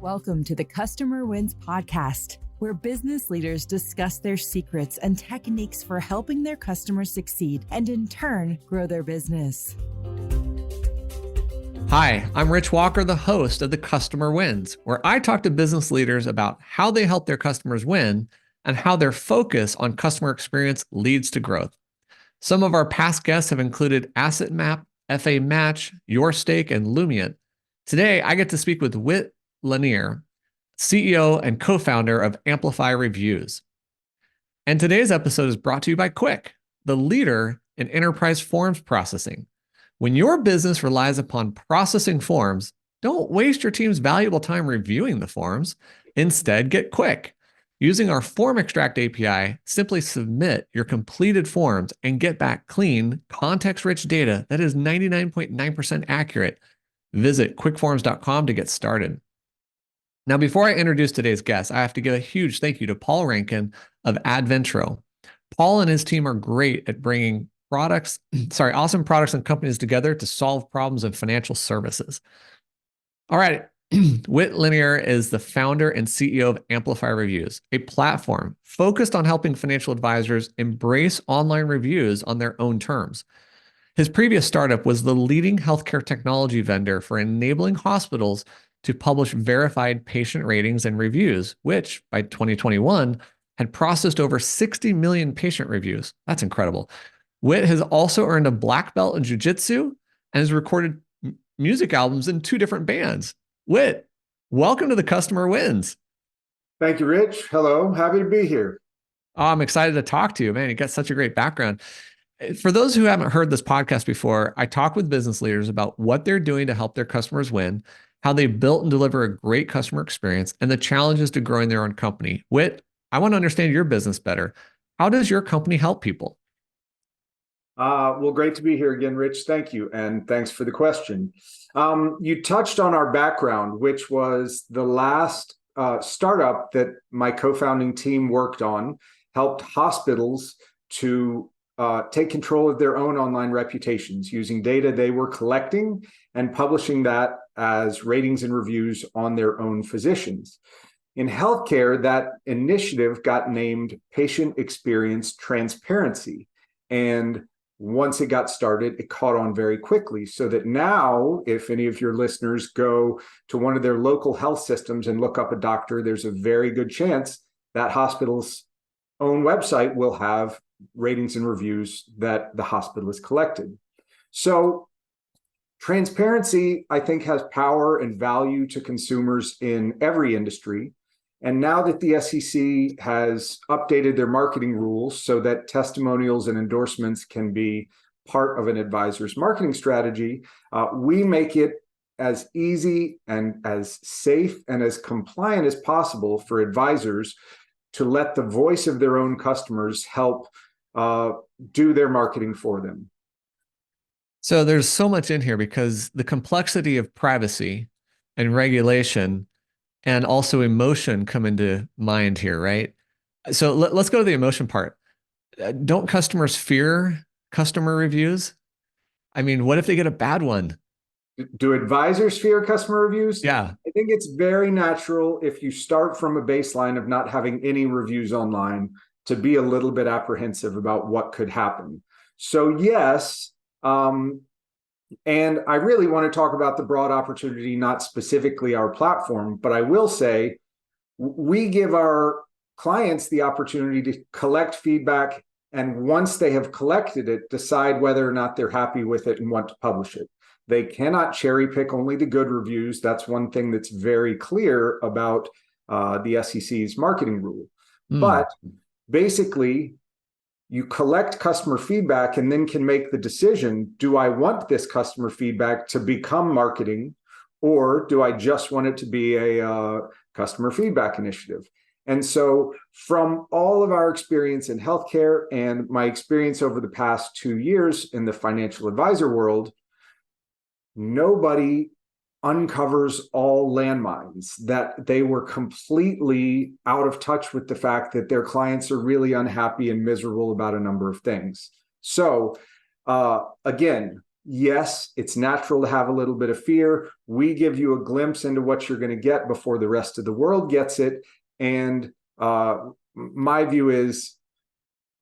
Welcome to the Customer Wins podcast, where business leaders discuss their secrets and techniques for helping their customers succeed and in turn grow their business. Hi, I'm Rich Walker, the host of the Customer Wins, where I talk to business leaders about how they help their customers win and how their focus on customer experience leads to growth. Some of our past guests have included Asset Map, FA Match, Your Stake, and Lumient. Today, I get to speak with Whit Lanier, CEO and co-founder of Amplify Reviews. And today's episode is brought to you by Quick, the leader in enterprise forms processing. When your business relies upon processing forms, don't waste your team's valuable time reviewing the forms. Instead, get Quick. Using our Form Extract API, simply submit your completed forms and get back clean, context-rich data that is 99.9% accurate. Visit quickforms.com to get started. Now, before I introduce today's guest, I have to give a huge thank you to Paul Rankin of Adventro. Paul and his team are great at bringing awesome products and companies together to solve problems in financial services. All right. Whit Lanier is the founder and CEO of Amplify Reviews, a platform focused on helping financial advisors embrace online reviews on their own terms. His previous startup was the leading healthcare technology vendor for enabling hospitals to publish verified patient ratings and reviews, which by 2021 had processed over 60 million patient reviews. That's incredible. Whit has also earned a black belt in jiu-jitsu and has recorded music albums in 2 different bands. Whit, welcome to the Customer Wins. Thank you, Rich. Hello, happy to be here. Oh, I'm excited to talk to you, man. You got such a great background. For those who haven't heard this podcast before, I talk with business leaders about what they're doing to help their customers win, how they built and deliver a great customer experience, and the challenges to growing their own company. Whit, I want to understand your business better. How does your company help people? Well, great to be here again, Rich. Thank you. And thanks for the question. You touched on our background, which was the last startup that my co-founding team worked on, helped hospitals to take control of their own online reputations using data they were collecting and publishing that as ratings and reviews on their own physicians. In healthcare, that initiative got named Patient Experience Transparency. And once it got started, it caught on very quickly, so that now, if any of your listeners go to one of their local health systems and look up a doctor, there's a very good chance that hospital's own website will have ratings and reviews that the hospital has collected. So transparency, I think, has power and value to consumers in every industry. And now that the SEC has updated their marketing rules so that testimonials and endorsements can be part of an advisor's marketing strategy, we make it as easy and as safe and as compliant as possible for advisors to let the voice of their own customers help do their marketing for them. So there's so much in here because the complexity of privacy and regulation and also emotion come into mind here, right? So let's go to the emotion part. Don't customers fear customer reviews? I mean, what if they get a bad one? Do advisors fear customer reviews? Yeah. I think it's very natural, if you start from a baseline of not having any reviews online, to be a little bit apprehensive about what could happen. So yes, and I really want to talk about the broad opportunity, not specifically our platform, but I will say we give our clients the opportunity to collect feedback, and once they have collected it, decide whether or not they're happy with it and want to publish it. They cannot cherry pick only the good reviews. That's one thing that's very clear about the SEC's marketing rule. But basically, you collect customer feedback and then can make the decision, do I want this customer feedback to become marketing, or do I just want it to be a customer feedback initiative? And so from all of our experience in healthcare and my experience over the past 2 years in the financial advisor world, nobody uncovers all landmines, that they were completely out of touch with the fact that their clients are really unhappy and miserable about a number of things. So again, yes, it's natural to have a little bit of fear. We give you a glimpse into what you're going to get before the rest of the world gets it. And my view is,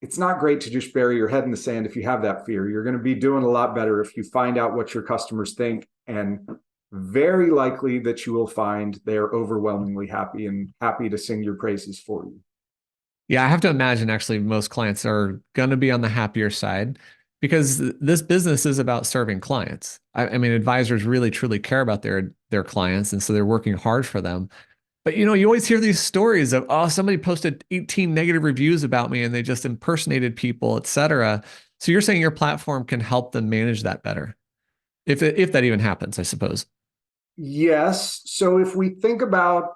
it's not great to just bury your head in the sand if you have that fear. You're going to be doing a lot better if you find out what your customers think, and very likely that you will find they're overwhelmingly happy and happy to sing your praises for you. Yeah, I have to imagine actually most clients are going to be on the happier side because this business is about serving clients. I mean, advisors really truly care about their clients, and so they're working hard for them. But you always hear these stories of, oh, somebody posted 18 negative reviews about me and they just impersonated people, et cetera. So you're saying your platform can help them manage that better, if that even happens, I suppose. Yes. So if we think about,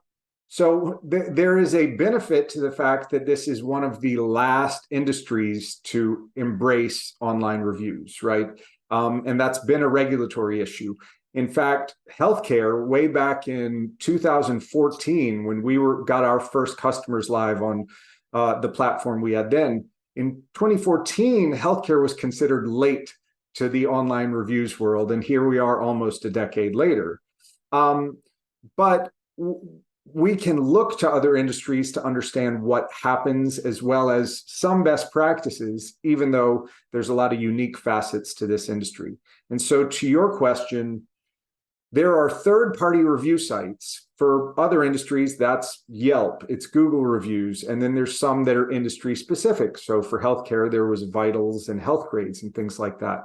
there is a benefit to the fact that this is one of the last industries to embrace online reviews, right? And that's been a regulatory issue. In fact, healthcare, way back in 2014, when we got our first customers live on the platform we had then, in 2014, healthcare was considered late to the online reviews world. And here we are almost a decade later. But we can look to other industries to understand what happens, as well as some best practices, even though there's a lot of unique facets to this industry. And so to your question, there are third-party review sites. For other industries, that's Yelp, it's Google reviews, and then there's some that are industry specific. So for healthcare, there was Vitals and Health Grades and things like that.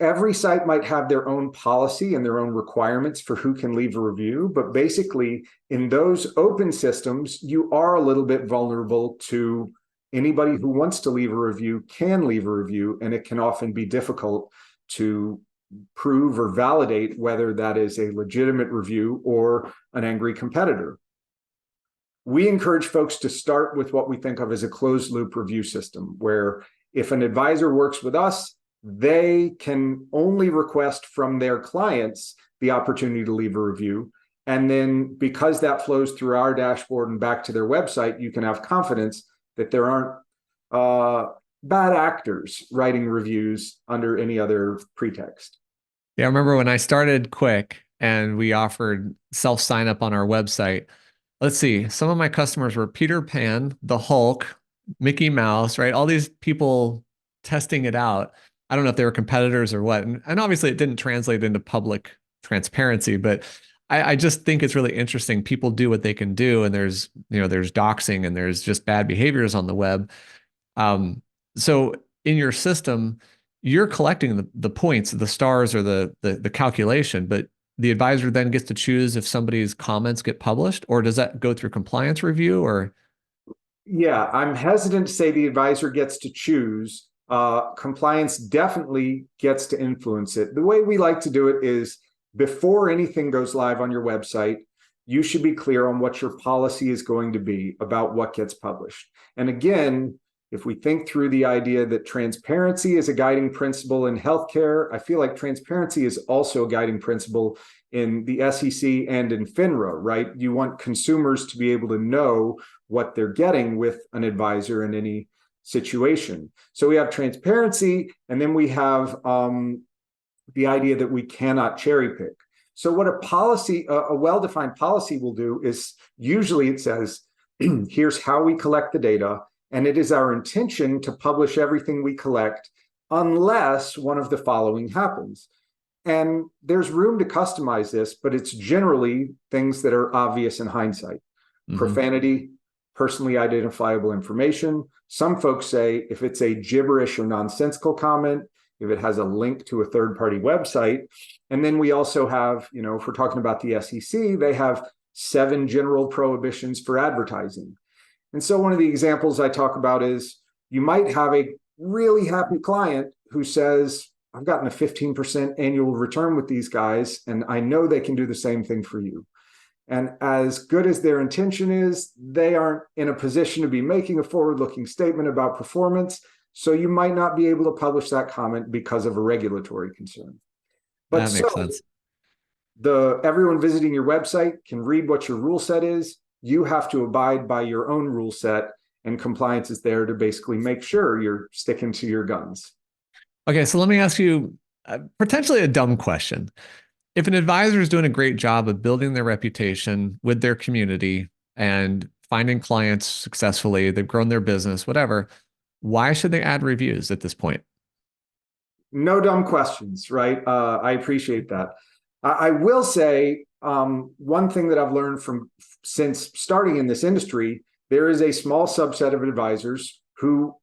Every site might have their own policy and their own requirements for who can leave a review, but basically in those open systems, you are a little bit vulnerable to anybody who wants to leave a review can leave a review, and it can often be difficult to prove or validate whether that is a legitimate review or an angry competitor. We encourage folks to start with what we think of as a closed loop review system, where if an advisor works with us, they can only request from their clients the opportunity to leave a review. And then because that flows through our dashboard and back to their website, you can have confidence that there aren't bad actors writing reviews under any other pretext. Yeah, I remember when I started Quick and we offered self sign up on our website. Let's see, some of my customers were Peter Pan, the Hulk, Mickey Mouse, right? All these people testing it out. I don't know if they were competitors or what. And obviously it didn't translate into public transparency, but I just think it's really interesting. People do what they can do, and there's doxing and there's just bad behaviors on the web. So in your system, you're collecting the points, the stars, or the calculation, but the advisor then gets to choose if somebody's comments get published, or does that go through compliance review? Or yeah, I'm hesitant to say the advisor gets to choose. Compliance definitely gets to influence it. The way we like to do it is, before anything goes live on your website, you should be clear on what your policy is going to be about what gets published. And again, if we think through the idea that transparency is a guiding principle in healthcare, I feel like transparency is also a guiding principle in the SEC and in FINRA, right? You want consumers to be able to know what they're getting with an advisor in any situation. So we have transparency, and then we have the idea that we cannot cherry pick. So what a well-defined policy will do is, usually it says, here's how we collect the data, and it is our intention to publish everything we collect unless one of the following happens. And there's room to customize this, but it's generally things that are obvious in hindsight. Mm-hmm. Profanity, personally identifiable information. Some folks say if it's a gibberish or nonsensical comment, if it has a link to a third-party website. And then we also have, if we're talking about the SEC, they have 7 general prohibitions for advertising. And so one of the examples I talk about is, you might have a really happy client who says, I've gotten a 15% annual return with these guys, and I know they can do the same thing for you. And as good as their intention is, they aren't in a position to be making a forward-looking statement about performance. So you might not be able to publish that comment because of a regulatory concern. But that makes sense. Everyone visiting your website can read what your rule set is. You have to abide by your own rule set, and compliance is there to basically make sure you're sticking to your guns. Okay, so let me ask you potentially a dumb question. If an advisor is doing a great job of building their reputation with their community and finding clients successfully, they've grown their business, whatever, why should they add reviews at this point? No dumb questions, right? I appreciate that. I will say one thing that I've learned from since starting in this industry, there is a small subset of advisors who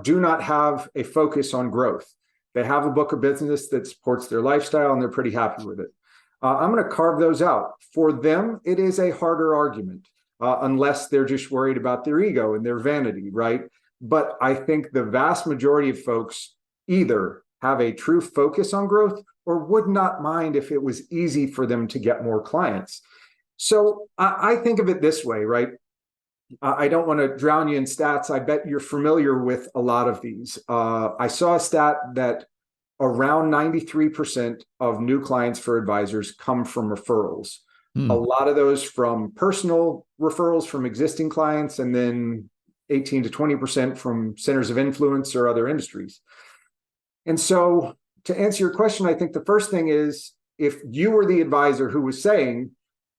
do not have a focus on growth. They have a book of business that supports their lifestyle and they're pretty happy with it. I'm going to carve those out. For them, it is a harder argument, unless they're just worried about their ego and their vanity, right? But I think the vast majority of folks either have a true focus on growth or would not mind if it was easy for them to get more clients. So I think of it this way, right? I don't want to drown you in stats. I bet you're familiar with a lot of these. I saw a stat that around 93% of new clients for advisors come from referrals. A lot of those from personal referrals from existing clients, and then 18 to 20% from centers of influence or other industries. And so to answer your question, I think the first thing is, if you were the advisor who was saying,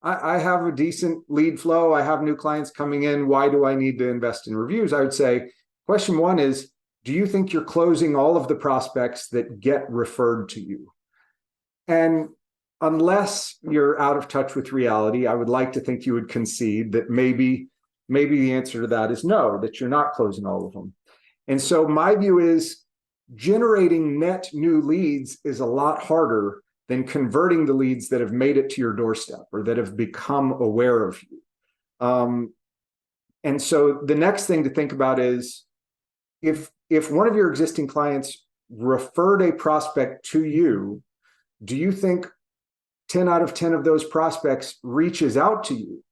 I have a decent lead flow, I have new clients coming in, why do I need to invest in reviews? I would say, question one is, do you think you're closing all of the prospects that get referred to you? And unless you're out of touch with reality, I would like to think you would concede that maybe the answer to that is no, that you're not closing all of them. And so my view is, generating net new leads is a lot harder than converting the leads that have made it to your doorstep or that have become aware of you. And so the next thing to think about is, if one of your existing clients referred a prospect to you, do you think 10 out of 10 of those prospects reaches out to you?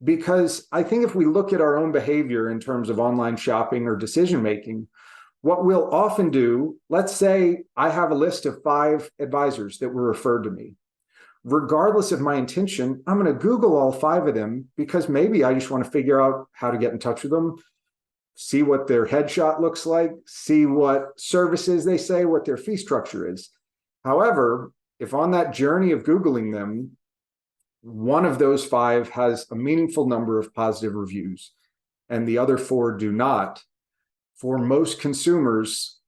Because I think if we look at our own behavior in terms of online shopping or decision making, what we'll often do, let's say I have a list of 5 advisors that were referred to me. Regardless of my intention, I'm going to Google all 5 of them because maybe I just want to figure out how to get in touch with them, see what their headshot looks like, see what services they say, what their fee structure is. However, if on that journey of Googling them, one of those 5 has a meaningful number of positive reviews and the other 4 do not, for most consumers,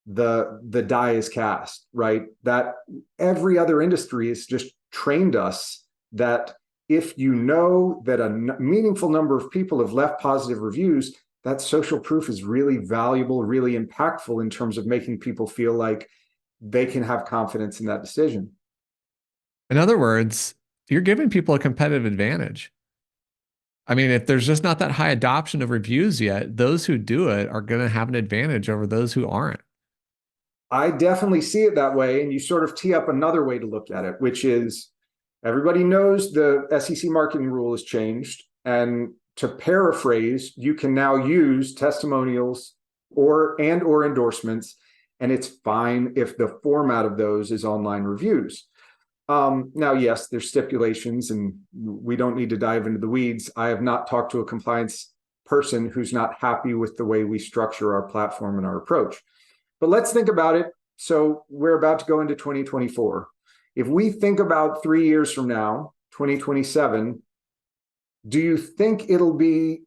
the die is cast, right? That every other industry has just trained us that if you know that a meaningful number of people have left positive reviews, that social proof is really valuable, really impactful in terms of making people feel like they can have confidence in that decision. In other words, you're giving people a competitive advantage. I mean, if there's just not that high adoption of reviews yet, those who do it are going to have an advantage over those who aren't. I definitely see it that way. And you sort of tee up another way to look at it, which is, everybody knows the SEC marketing rule has changed. And to paraphrase, you can now use testimonials or endorsements, and it's fine if the format of those is online reviews. Now, yes, there's stipulations and we don't need to dive into the weeds. I have not talked to a compliance person who's not happy with the way we structure our platform and our approach. But let's think about it. So we're about to go into 2024. If we think about 3 years from now, 2027, do you think it'll be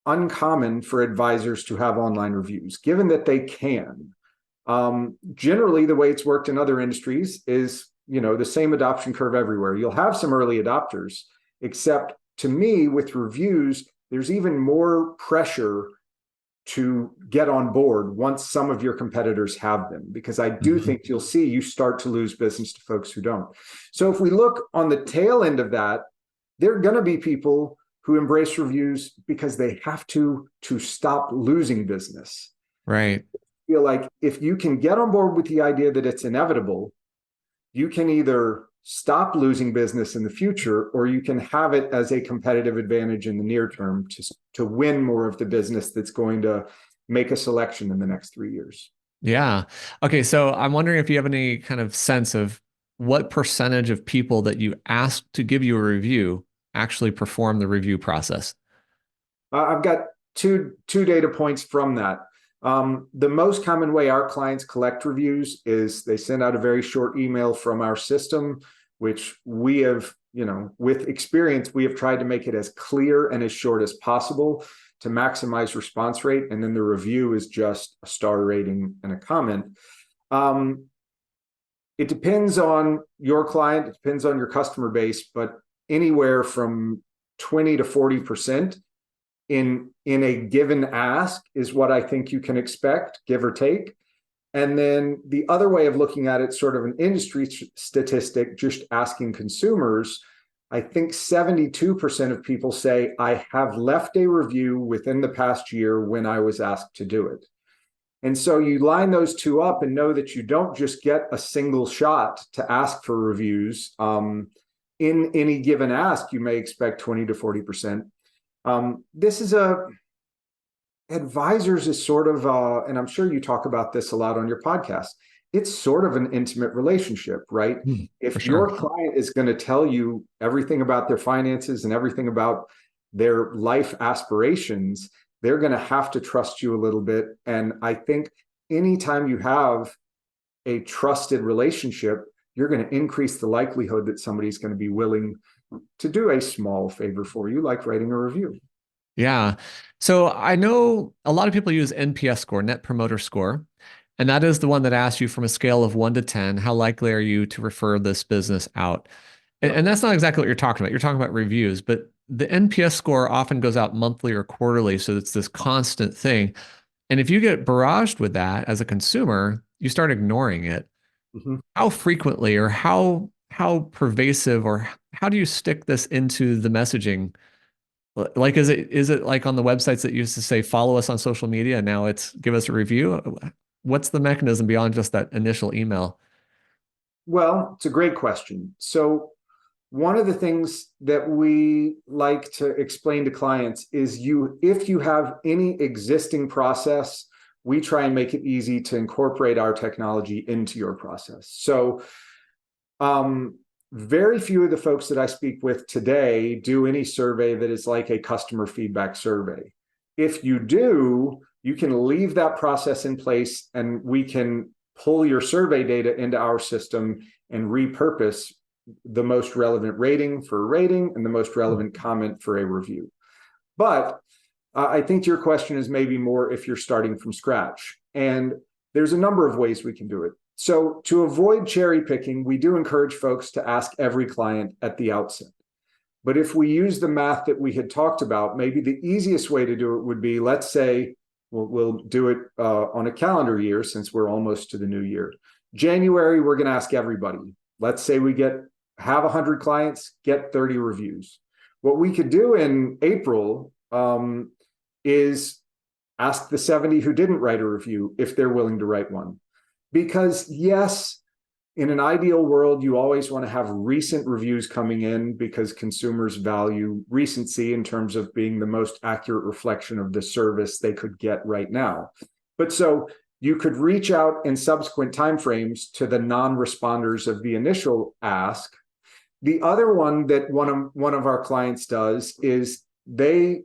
uncommon for advisors to have online reviews, given that they can? Generally, the way it's worked in other industries is, the same adoption curve everywhere. You'll have some early adopters, except to me, with reviews, there's even more pressure to get on board once some of your competitors have them, because I do think you'll see you start to lose business to folks who don't. So if we look on the tail end of that, there are going to be people who embrace reviews because they have to stop losing business. Right. I feel like if you can get on board with the idea that it's inevitable, you can either stop losing business in the future, or you can have it as a competitive advantage in the near term to win more of the business that's going to make a selection in the next 3 years. Yeah. Okay. So I'm wondering if you have any kind of sense of what percentage of people that you ask to give you a review actually perform the review process. I've got two data points from that. The most common way our clients collect reviews is they send out a very short email from our system, which we have, with experience, we have tried to make it as clear and as short as possible to maximize response rate. And then the review is just a star rating and a comment. It depends on your client, it depends on your customer base, but anywhere from 20 to 40% in a given ask is what I think you can expect, give or take. And then the other way of looking at it, sort of an industry statistic, just asking consumers, I think 72% of people say, I have left a review within the past year when I was asked to do it. And so you line those two up and know that you don't just get a single shot to ask for reviews. In any given ask, you may expect 20 to 40%. Advisors is sort of, and I'm sure you talk about this a lot on your podcast, it's sort of an intimate relationship, right? If your client is going to tell you everything about their finances and everything about their life aspirations, they're going to have to trust you a little bit. And I think anytime you have a trusted relationship, you're going to increase the likelihood that somebody's going to be willing to do a small favor for you, like writing a review. Yeah. So I know a lot of people use NPS score, Net Promoter Score, and that is the one that asks you from a scale of 1 to 10, how likely are you to refer this business out? And that's not exactly what you're talking about. You're talking about reviews, but the NPS score often goes out monthly or quarterly. So it's this constant thing. And if you get barraged with that as a consumer, you start ignoring it. How frequently or how pervasive or how do you stick this into the messaging? Like, is it like on the websites that used to say, follow us on social media? Now it's give us a review. What's the mechanism beyond just that initial email? Well, it's a great question. So one of the things that we like to explain to clients is if you have any existing process, we try and make it easy to incorporate our technology into your process. So very few of the folks that I speak with today do any survey that is like a customer feedback survey. If you do, you can leave that process in place and we can pull your survey data into our system and repurpose the most relevant rating for a rating and the most relevant comment for a review. But I think your question is maybe more if you're starting from scratch. And there's a number of ways we can do it. So to avoid cherry picking, we do encourage folks to ask every client at the outset. But if we use the math that we had talked about, maybe the easiest way to do it would be, let's say, we'll do it on a calendar year since we're almost to the new year. January, we're going to ask everybody. Let's say we have 100 clients, get 30 reviews. What we could do in April is ask the 70 who didn't write a review if they're willing to write one. Because yes, in an ideal world, you always want to have recent reviews coming in because consumers value recency in terms of being the most accurate reflection of the service they could get right now. But so you could reach out in subsequent timeframes to the non-responders of the initial ask. The other one that one of our clients does is they,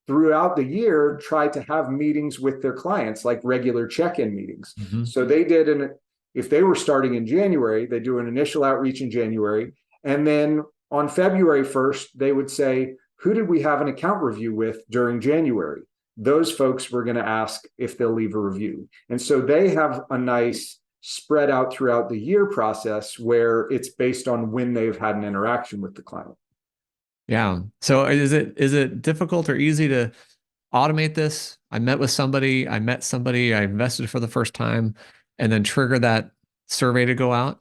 throughout the year, try to have meetings with their clients, like regular check-in meetings. So they if they were starting in January, they do an initial outreach in January. And then on February 1st, they would say, who did we have an account review with during January? Those folks we're going to ask if they'll leave a review. And so they have a nice spread out throughout the year process where it's based on when they've had an interaction with the client. Yeah. So is it difficult or easy to automate this? I met somebody, I invested for the first time, and then trigger that survey to go out?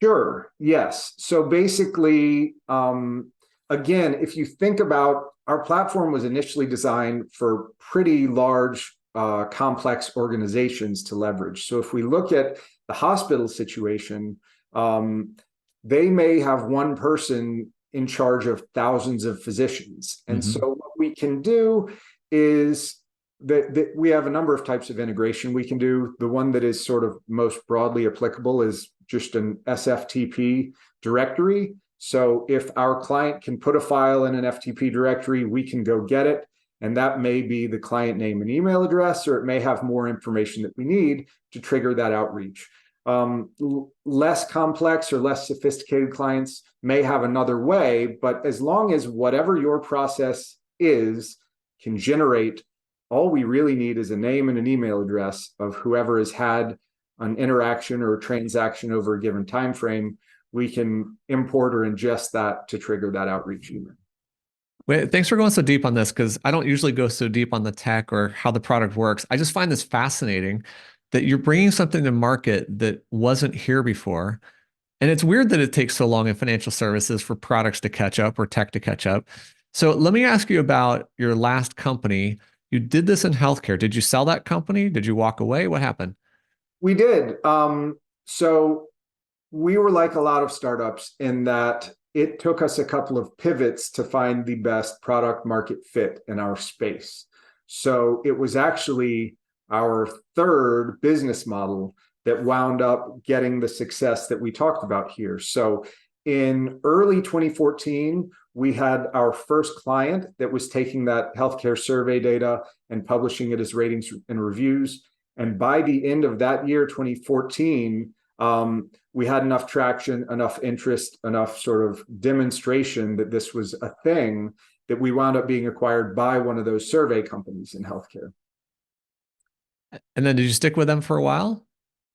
Sure. Yes. So basically, again, if you think about our platform was initially designed for pretty large, complex organizations to leverage. So if we look at the hospital situation, they may have one person in charge of thousands of physicians. And so what we can do is that we have a number of types of integration we can do. The one that is sort of most broadly applicable is just an SFTP directory. So if our client can put a file in an FTP directory, we can go get it And that may be the client name and email address, or it may have more information that we need to trigger that outreach. Less complex or less sophisticated clients may have another way, but as long as whatever your process is can generate, all we really need is a name and an email address of whoever has had an interaction or a transaction over a given time frame. We can import or ingest that to trigger that outreach email. Wait, thanks for going so deep on this, because I don't usually go so deep on the tech or how the product works. I just find this fascinating that you're bringing something to market that wasn't here before. And it's weird that it takes so long in financial services for products to catch up or tech to catch up. So let me ask you about your last company. You did this in healthcare. Did you sell that company? Did you walk away? What happened? We did. So we were like a lot of startups in that it took us a couple of pivots to find the best product market fit in our space. So it was actually our third business model that wound up getting the success that we talked about here. So in early 2014, we had our first client that was taking that healthcare survey data and publishing it as ratings and reviews. And by the end of that year, 2014, we had enough traction, enough interest, enough sort of demonstration that this was a thing that we wound up being acquired by one of those survey companies in healthcare. And then did you stick with them for a while?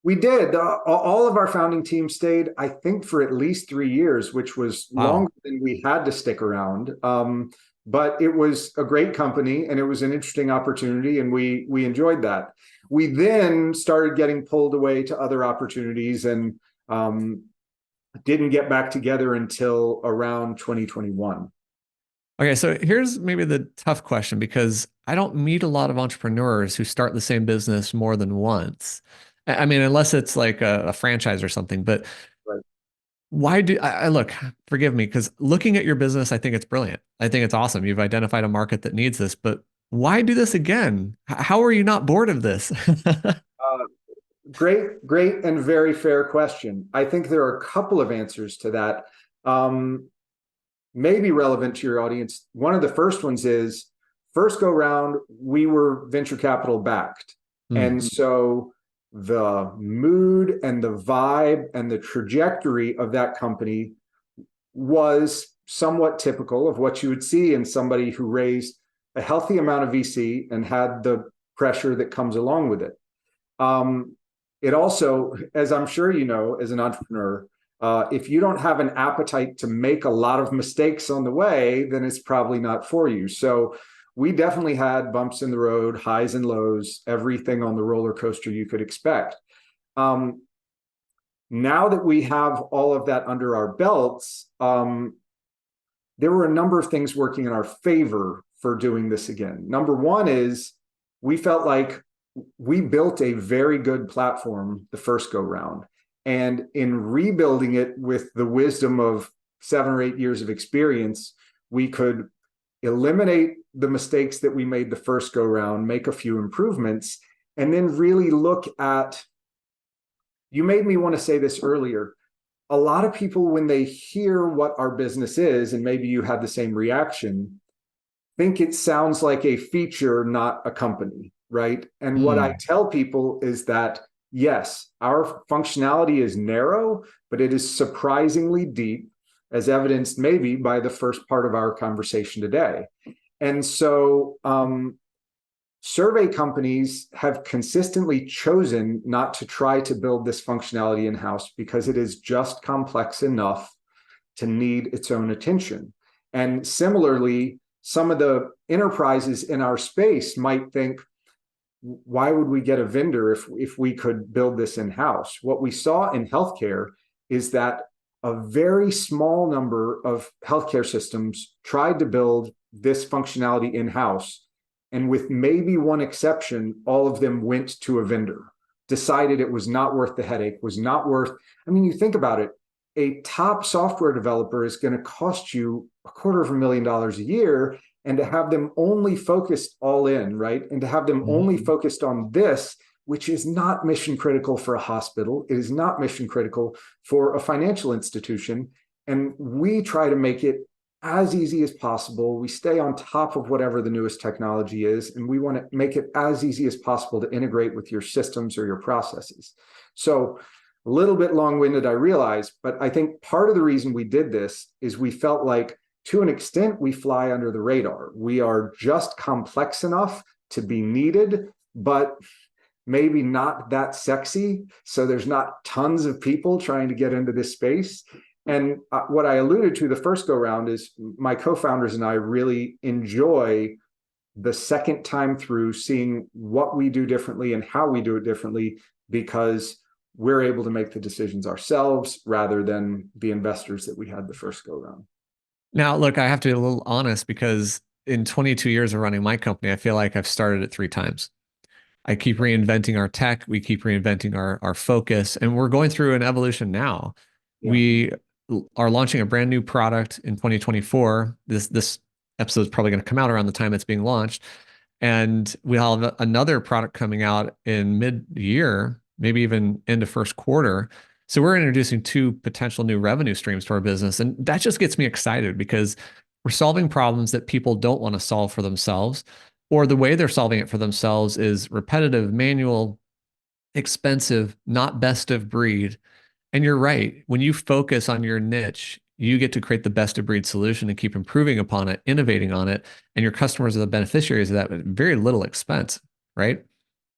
We did. All of our founding team stayed, I think, for at least 3 years, which was longer than we had to stick around. But it was a great company and it was an interesting opportunity, and we enjoyed that. We then started getting pulled away to other opportunities and didn't get back together until around 2021. Okay, so here's maybe the tough question, because I don't meet a lot of entrepreneurs who start the same business more than once. I mean, unless it's like a franchise or something, but Right. why do I look, forgive me, because looking at your business, I think it's brilliant. I think it's awesome. You've identified a market that needs this, but why do this again? How are you not bored of this? Great and very fair question. I think there are a couple of answers to that. May be relevant to your audience. One of the first ones is, first go round, we were venture capital backed. And so the mood and the vibe and the trajectory of that company was somewhat typical of what you would see in somebody who raised a healthy amount of VC and had the pressure that comes along with it. It also, as I'm sure you know, as an entrepreneur, if you don't have an appetite to make a lot of mistakes on the way, then it's probably not for you. So we definitely had bumps in the road, highs and lows, everything on the roller coaster you could expect. Now that we have all of that under our belts, there were a number of things working in our favor for doing this again. Number one is we felt like we built a very good platform the first go round. And in rebuilding it with the wisdom of 7 or 8 years of experience, we could eliminate the mistakes that we made the first go round, make a few improvements, and then really look at, you made me want to say this earlier, a lot of people, when they hear what our business is, and maybe you had the same reaction, think it sounds like a feature, not a company, right? And what I tell people is that, yes, our functionality is narrow, but it is surprisingly deep, as evidenced maybe by the first part of our conversation today. And so survey companies have consistently chosen not to try to build this functionality in-house because it is just complex enough to need its own attention. And similarly, some of the enterprises in our space might think, why would we get a vendor if we could build this in-house? What we saw in healthcare is that a very small number of healthcare systems tried to build this functionality in-house. And with maybe one exception, all of them went to a vendor, decided it was not worth the headache, was not worth, I mean, you think about it, a top software developer is going to cost you $250,000 a year, and to have them only focused all in, right? And to have them only focused on this, which is not mission critical for a hospital, it is not mission critical for a financial institution. And we try to make it as easy as possible. We stay on top of whatever the newest technology is, and we want to make it as easy as possible to integrate with your systems or your processes. So a little bit long-winded, I realize, but I think part of the reason we did this is we felt like, to an extent, we fly under the radar. We are just complex enough to be needed, but maybe not that sexy. So there's not tons of people trying to get into this space. And what I alluded to the first go round is my co-founders and I really enjoy the second time through seeing what we do differently and how we do it differently, because we're able to make the decisions ourselves rather than the investors that we had the first go round. Now, look, I have to be a little honest, because in 22 years of running my company, I feel like I've started it 3 times. I keep reinventing our tech. We keep reinventing our focus, and we're going through an evolution now. Yeah. We are launching a brand new product in 2024. This episode is probably going to come out around the time it's being launched. And we'll have another product coming out in mid-year, maybe even into first quarter. So we're introducing 2 potential new revenue streams to our business. And that just gets me excited, because we're solving problems that people don't want to solve for themselves, or the way they're solving it for themselves is repetitive, manual, expensive, not best of breed. And you're right. When you focus on your niche, you get to create the best of breed solution and keep improving upon it, innovating on it. And your customers are the beneficiaries of that at very little expense, right?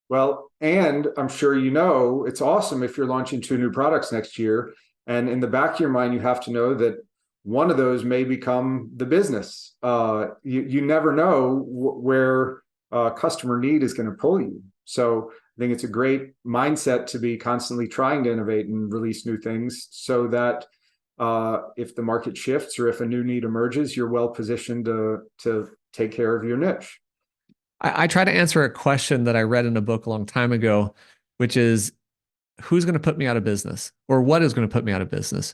Well, and I'm sure you know, it's awesome if you're launching 2 new products next year. And in the back of your mind, you have to know that one of those may become the business. You never know where customer need is going to pull you. So I think it's a great mindset to be constantly trying to innovate and release new things, so that if the market shifts or if a new need emerges, you're well positioned to take care of your niche. I try to answer a question that I read in a book a long time ago, which is, who's going to put me out of business, or what is going to put me out of business?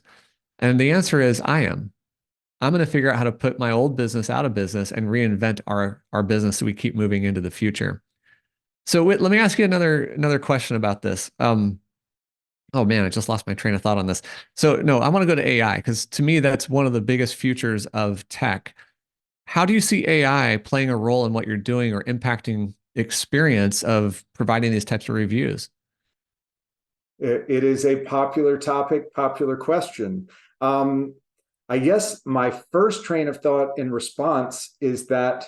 And the answer is, I am. I'm going to figure out how to put my old business out of business and reinvent our business so we keep moving into the future. So Whit, let me ask you another question about this. Oh man, I just lost my train of thought on this. So no, I want to go to AI, because to me, that's one of the biggest futures of tech. How do you see AI playing a role in what you're doing or impacting experience of providing these types of reviews? It is a popular topic, popular question. I guess my first train of thought in response is that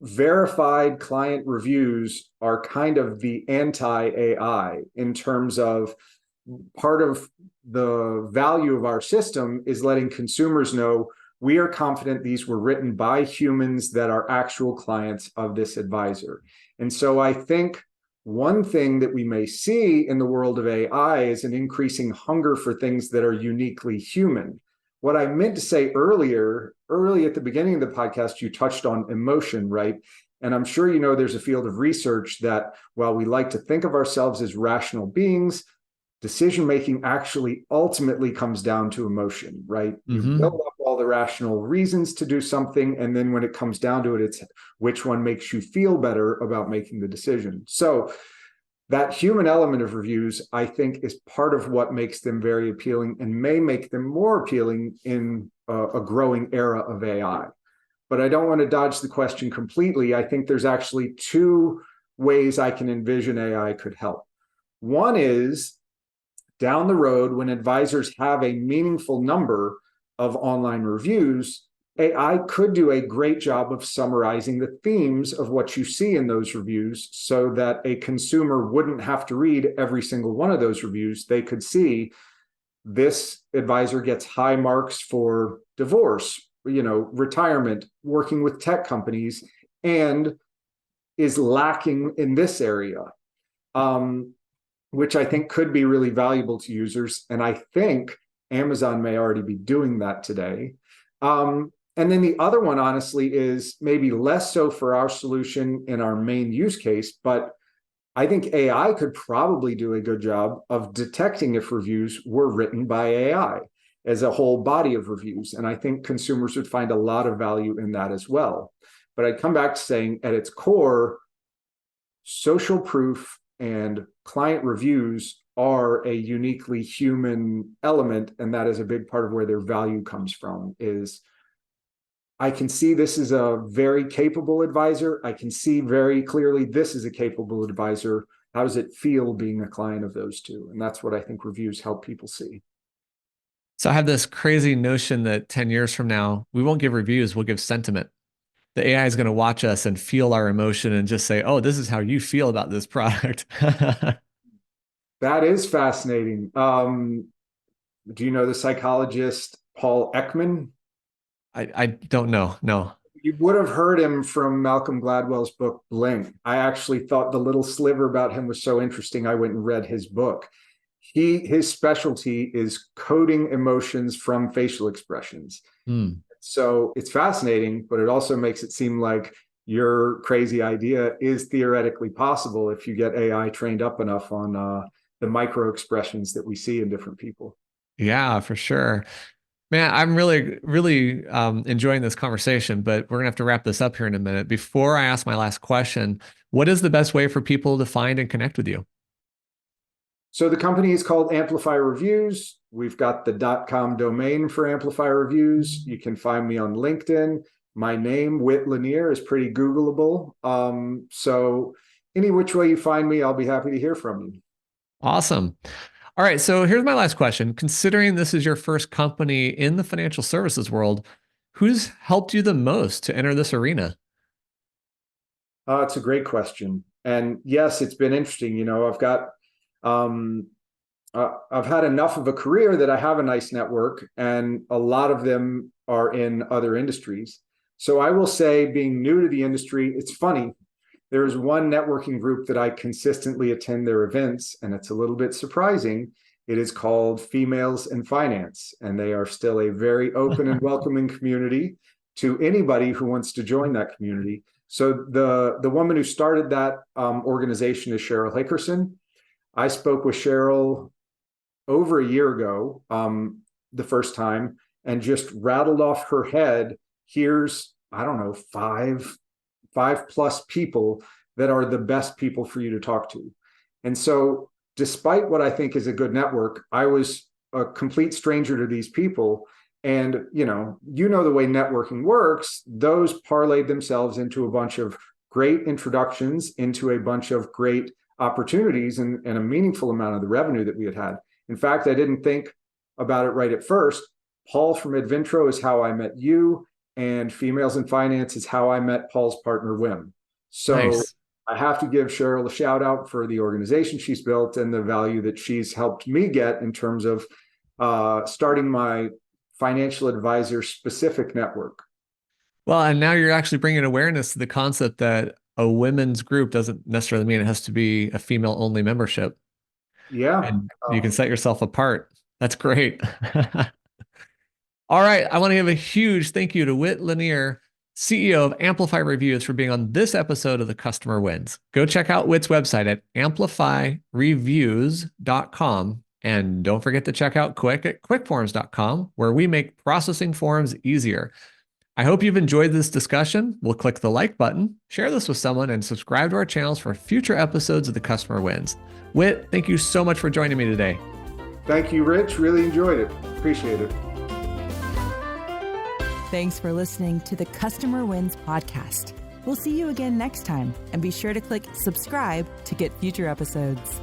verified client reviews are kind of the anti-AI, in terms of part of the value of our system is letting consumers know we are confident these were written by humans that are actual clients of this advisor. And so I think one thing that we may see in the world of AI is an increasing hunger for things that are uniquely human. What I meant to say early at the beginning of the podcast, you touched on emotion, right? And I'm sure you know there's a field of research that, while we like to think of ourselves as rational beings, decision-making actually ultimately comes down to emotion, right? You build up all the rational reasons to do something, and then when it comes down to it, it's which one makes you feel better about making the decision. So that human element of reviews, I think, is part of what makes them very appealing and may make them more appealing in a growing era of AI. But I don't want to dodge the question completely. I think there's actually 2 ways I can envision AI could help. One is, down the road, when advisors have a meaningful number of online reviews, AI could do a great job of summarizing the themes of what you see in those reviews, so that a consumer wouldn't have to read every single one of those reviews. They could see this advisor gets high marks for divorce, retirement, working with tech companies, and is lacking in this area. Which I think could be really valuable to users. And I think Amazon may already be doing that today. And then the other one, honestly, is maybe less so for our solution in our main use case, but I think AI could probably do a good job of detecting if reviews were written by AI as a whole body of reviews. And I think consumers would find a lot of value in that as well. But I'd come back to saying, at its core, social proof and client reviews are a uniquely human element, and that is a big part of where their value comes from, is I can see this is a very capable advisor. I can see very clearly this is a capable advisor. How does it feel being a client of those two? And that's what I think reviews help people see. So I have this crazy notion that 10 years from now, we won't give reviews, we'll give sentiment. The AI is going to watch us and feel our emotion and just say, oh, this is how you feel about this product. That is fascinating. Do you know the psychologist Paul Ekman? I don't know. No. You would have heard him from Malcolm Gladwell's book, Blink. I actually thought the little sliver about him was so interesting, I went and read his book. His specialty is coding emotions from facial expressions. So it's fascinating, but it also makes it seem like your crazy idea is theoretically possible if you get AI trained up enough on the micro expressions that we see in different people. Yeah, for sure. Man, I'm really enjoying this conversation, but we're gonna have to wrap this up here in a minute. Before I ask my last question, what is the best way for people to find and connect with you? So the company is called Amplify Reviews. We've got the .com domain for Amplify Reviews. You can find me on LinkedIn. My name, Whit Lanier, is pretty Googleable. So any which way you find me, I'll be happy to hear from you. Awesome. All right, so here's my last question. Considering this is your first company in the financial services world, who's helped you the most to enter this arena? It's a great question. And yes, it's been interesting. You know, I've had enough of a career that I have a nice network, and a lot of them are in other industries. So I will say, being new to the industry, it's funny. There's one networking group that I consistently attend their events, and it's a little bit surprising. It is called Females in Finance, and they are still a very open and welcoming community to anybody who wants to join that community. So the woman who started that organization is Cheryl Hickerson. I spoke with Cheryl over a year ago, the first time, and just rattled off her head, here's, I don't know, five plus people that are the best people for you to talk to. And so despite what I think is a good network, I was a complete stranger to these people. And, you know the way networking works, those parlayed themselves into a bunch of great introductions, into a bunch of great opportunities, and a meaningful amount of the revenue that we had. In fact, I didn't think about it right at first. Paul from Advintro is how I met you, and Females in Finance is how I met Paul's partner, Wim. So nice. I have to give Cheryl a shout out for the organization she's built and the value that she's helped me get in terms of starting my financial advisor specific network. Well, and now you're actually bringing awareness to the concept that a women's group doesn't necessarily mean it has to be a female only membership. Yeah. And you can set yourself apart. That's great. All right. I want to give a huge thank you to Whit Lanier, CEO of Amplify Reviews, for being on this episode of The Customer Wins. Go check out Whit's website at amplifyreviews.com. And don't forget to check out Quick at quickforms.com, where we make processing forms easier. I hope you've enjoyed this discussion. We'll click the like button, share this with someone, and subscribe to our channels for future episodes of The Customer Wins. Whit, thank you so much for joining me today. Thank you, Rich. Really enjoyed it. Appreciate it. Thanks for listening to the Customer Wins podcast. We'll see you again next time, and be sure to click subscribe to get future episodes.